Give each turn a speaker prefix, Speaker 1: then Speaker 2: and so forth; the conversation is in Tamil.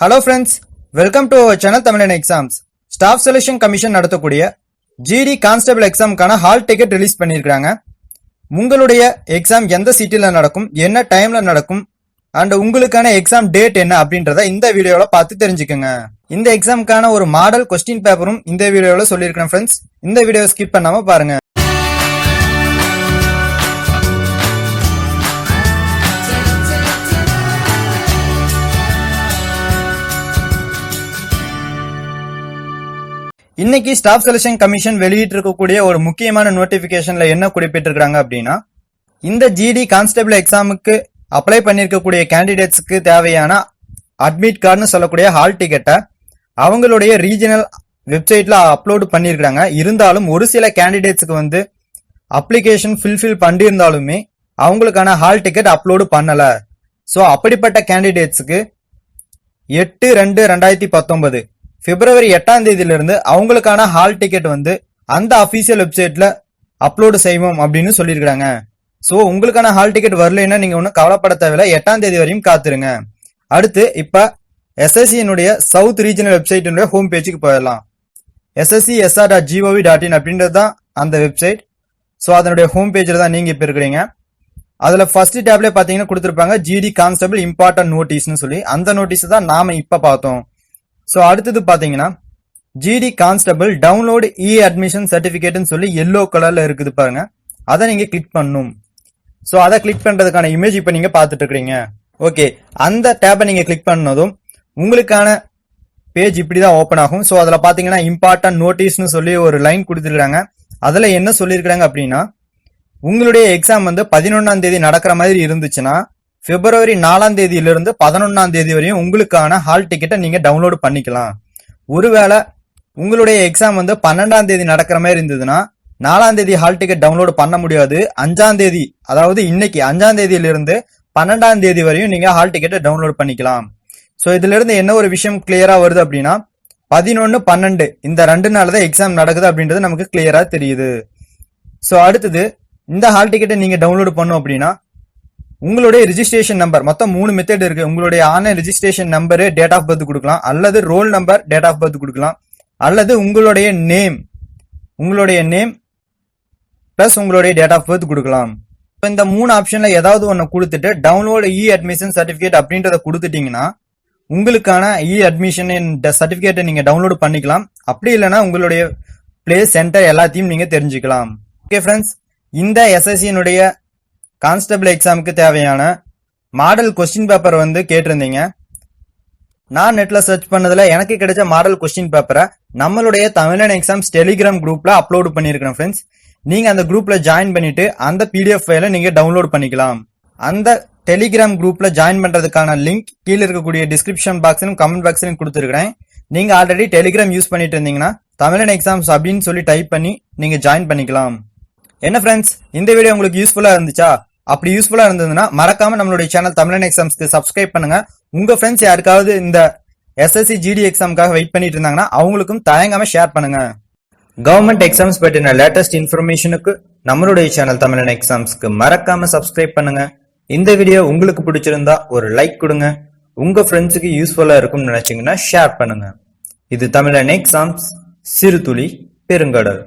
Speaker 1: Hello friends, welcome to our channel Tamil Exams. Staff Selection Commission நடத்தக்கூடிய GD Constable எக்ஸாம்க்கான ஹால் டிக்கெட் ரிலீஸ் பண்ணியிருக்காங்க. உங்களுடைய எக்ஸாம் எந்த சிட்டில நடக்கும், என்ன டைம்ல நடக்கும், அண்ட் உங்களுக்கான எக்ஸாம் டேட் என்ன அப்படின்றத இந்த வீடியோல பார்த்து தெரிஞ்சுக்கோங்க. இந்த எக்ஸாம்க்கான ஒரு மாடல் கொஸ்டின் பேப்பரும் இந்த வீடியோல சொல்லியிருக்கேன் ஃப்ரெண்ட்ஸ். இந்த வீடியோ ஸ்கிப் பண்ணாம பாருங்க. இன்னைக்கு ஸ்டாஃப் செலக்ஷன் கமிஷன் வெளியிட்டு இருக்கக்கூடிய ஒரு முக்கியமான நோட்டிபிகேஷன்ல என்ன குறிப்பிட்டிருக்காங்க அப்படின்னா, இந்த ஜிடி கான்ஸ்டபிள் எக்ஸாமுக்கு அப்ளை பண்ணிருக்கக்கூடிய கேண்டிடேட்ஸ்க்கு தேவையான அட்மிட் கார்டுன்னு சொல்லக்கூடிய ஹால் டிக்கெட்டை அவங்களுடைய ரீஜனல் வெப்சைட்ல அப்லோடு பண்ணிருக்காங்க. இருந்தாலும் ஒரு சில கேண்டிடேட்ஸ்க்கு அப்ளிகேஷன் ஃபில்ஃபில் பண்ணியிருந்தாலுமே அவங்களுக்கான ஹால் டிக்கெட் அப்லோடு பண்ணல. ஸோ அப்படிப்பட்ட கேண்டிடேட்ஸ்க்கு 8/2/2019 பிப்ரவரி 8ஆம் தேதியிலிருந்து அவங்களுக்கான ஹால் டிக்கெட் அந்த அபிஷியல் வெப்சைட்ல அப்லோடு செய்வோம் அப்படின்னு சொல்லியிருக்காங்க. ஸோ உங்களுக்கான ஹால் டிக்கெட் வரலைன்னா நீங்க ஒன்றும் கவலைப்பட தேவையில்லை, 8ஆம் தேதி வரையும் காத்துருங்க. அடுத்து இப்ப எஸ்எஸ்சியினுடைய சவுத் ரீஜனல் வெப்சைட்டினுடைய ஹோம் பேஜுக்கு போயிடலாம். sscsr.gov.in அப்படின்றது தான் அந்த வெப்சைட். ஸோ அதனுடைய ஹோம் பேஜில் தான் நீங்க இப்ப இருக்கிறீங்க. அதுல ஃபர்ஸ்ட் டேப்ல பாத்தீங்கன்னா கொடுத்துருப்பாங்க ஜிடி கான்ஸ்டபிள் இம்பார்ட்டன்ட் நோட்டீஸ்னு சொல்லி. அந்த நோட்டீஸ் தான் நாம இப்ப பார்த்தோம். ஸோ அடுத்தது பாத்தீங்கன்னா ஜிடி கான்ஸ்டபிள் டவுன்லோடு இ அட்மிஷன் சர்டிபிகேட்னு சொல்லி எல்லோ கலர்ல இருக்குது பாருங்க, அதை நீங்க கிளிக் பண்ணும். ஸோ அதை கிளிக் பண்றதுக்கான இமேஜ் இப்ப நீங்க பாத்துட்டு இருக்கீங்க. ஓகே, அந்த டேபை நீங்க கிளிக் பண்ணதும் உங்களுக்கான பேஜ் இப்படிதான் ஓபன் ஆகும். ஸோ அதுல பாத்தீங்கன்னா இம்பார்ட்டன்ட் நோட்டீஸ்னு சொல்லி ஒரு லைன் கொடுத்துருக்காங்க. அதுல என்ன சொல்லியிருக்காங்க அப்படின்னா, உங்களுடைய எக்ஸாம் 11ஆம் தேதி நடக்கிற மாதிரி இருந்துச்சுன்னா பிப்ரவரி 4ஆம் தேதியிலிருந்து 11ஆம் தேதி வரையும் உங்களுக்கான ஹால் டிக்கெட்டை நீங்க டவுன்லோட் பண்ணிக்கலாம். ஒருவேளை உங்களுடைய எக்ஸாம் 12ஆம் தேதி நடக்கிற மாதிரி இருந்ததுன்னா 4ஆம் தேதி ஹால் டிக்கெட் டவுன்லோட் பண்ண முடியாது. 5ஆம் தேதி, அதாவது இன்னைக்கு 5ஆம் தேதியிலிருந்து 12ஆம் தேதி வரையும் நீங்க ஹால் டிக்கெட்டை டவுன்லோட் பண்ணிக்கலாம். ஸோ இதுல இருந்து என்ன ஒரு விஷயம் கிளியரா வருது அப்படின்னா, 11, 12 இந்த 2 நாள் தான் எக்ஸாம் நடக்குது அப்படின்றது நமக்கு கிளியரா தெரியுது. ஸோ அடுத்தது இந்த ஹால் டிக்கெட்டை நீங்க டவுன்லோட் பண்ணும் அப்படின்னா உங்களுடைய ரிஜிஸ்ட்ரேஷன் நம்பர், மொத்தம் 3 மெத்தட் இருக்கு. உங்களுடைய online registration number, date of birth கொடுக்கலாம், அல்லது roll number, date of birth கொடுக்கலாம், அல்லது உங்களுடைய நேம் பிளஸ் உங்களுடைய டேட் ஆஃப் பர்த் கொடுக்கலாம். இந்த 3 ஆப்ஷன்ல ஏதாவது ஒன்னு கொடுத்துட்டு டவுன்லோட் இ அட்மிஷன் சர்டிபிகேட் அப்படின்றத கொடுத்துட்டீங்கன்னா உங்களுக்கான இ அட்மிஷன் சர்டிபிகேட்டை நீங்க டவுன்லோட் பண்ணிக்கலாம். அப்படி இல்லைன்னா உங்களுடைய பிளேஸ் சென்டர் எல்லாத்தையும் நீங்க தெரிஞ்சுக்கலாம். ஓகே ஃப்ரெண்ட்ஸ், இந்த எஸ்எஸ்சியினுடைய கான்ஸ்டபிள் எக்ஸாமுக்கு தேவையான மாடல் கொஸ்டின் பேப்பர் கேட்டிருந்தீங்க. நான் நெட்ல சர்ச் பண்ணதுல எனக்கு கிடைச்ச மாடல் கொஸ்டின் பேப்பரை நம்மளுடைய தமிழன் எக்ஸாம்ஸ் டெலிகிராம் குரூப்ல அப்லோட் பண்ணிருக்கேன் ஃப்ரெண்ட்ஸ். நீங்க அந்த குரூப்ல ஜாயின் பண்ணிட்டு அந்த பிடிஎஃப் ஃபைலை நீங்க டவுன்லோட் பண்ணிக்கலாம். அந்த டெலிகிராம் குரூப்ல ஜாயின் பண்றதுக்கான லிங்க் கீழே இருக்கக்கூடிய டிஸ்கிரிப்ஷன் பாக்ஸ்லயும் கமெண்ட் பாக்ஸ்லயும் கொடுத்துருக்கேன். நீங்க ஆல்ரெடி டெலிகிராம் யூஸ் பண்ணிட்டு இருந்தீங்கன்னா தமிழன் எக்ஸாம்ஸ் அப்படின்னு சொல்லி டைப் பண்ணி நீங்க ஜாயின் பண்ணிக்கலாம். என்ன ஃப்ரெண்ட்ஸ், இந்த வீடியோ உங்களுக்கு யூஸ்ஃபுல்லா இருந்துச்சா? அப்படி யூஸ்ஃபுல்லா இருந்ததுன்னா மறக்காம நம்மளுடைய சேனல் தமிழன் எக்ஸாம்ஸ்க்கு சப்ஸ்கிரைப் பண்ணுங்க. உங்க ஃப்ரெண்ட்ஸ் யாருக்காவது இந்த எஸ்எஸ்சி ஜிடி எக்ஸாமுக்காக வெயிட் பண்ணிட்டு இருந்தாங்கன்னா அவங்களுக்கும் தயங்காம ஷேர் பண்ணுங்க. கவர்மெண்ட் எக்ஸாம்ஸ் பற்றின லேட்டஸ்ட் இன்ஃபர்மேஷனுக்கு நம்மளுடைய சேனல் தமிழன் எக்ஸாம்ஸ்க்கு மறக்காம சப்ஸ்கிரைப் பண்ணுங்க. இந்த வீடியோ உங்களுக்கு பிடிச்சிருந்தா ஒரு லைக் கொடுங்க. உங்க ஃப்ரெண்ட்ஸுக்கு யூஸ்ஃபுல்லா இருக்கும்னு நினைச்சீங்கன்னா ஷேர் பண்ணுங்க. இது தமிழன் எக்ஸாம்ஸ், சிறுதுளி பெருங்கடல்.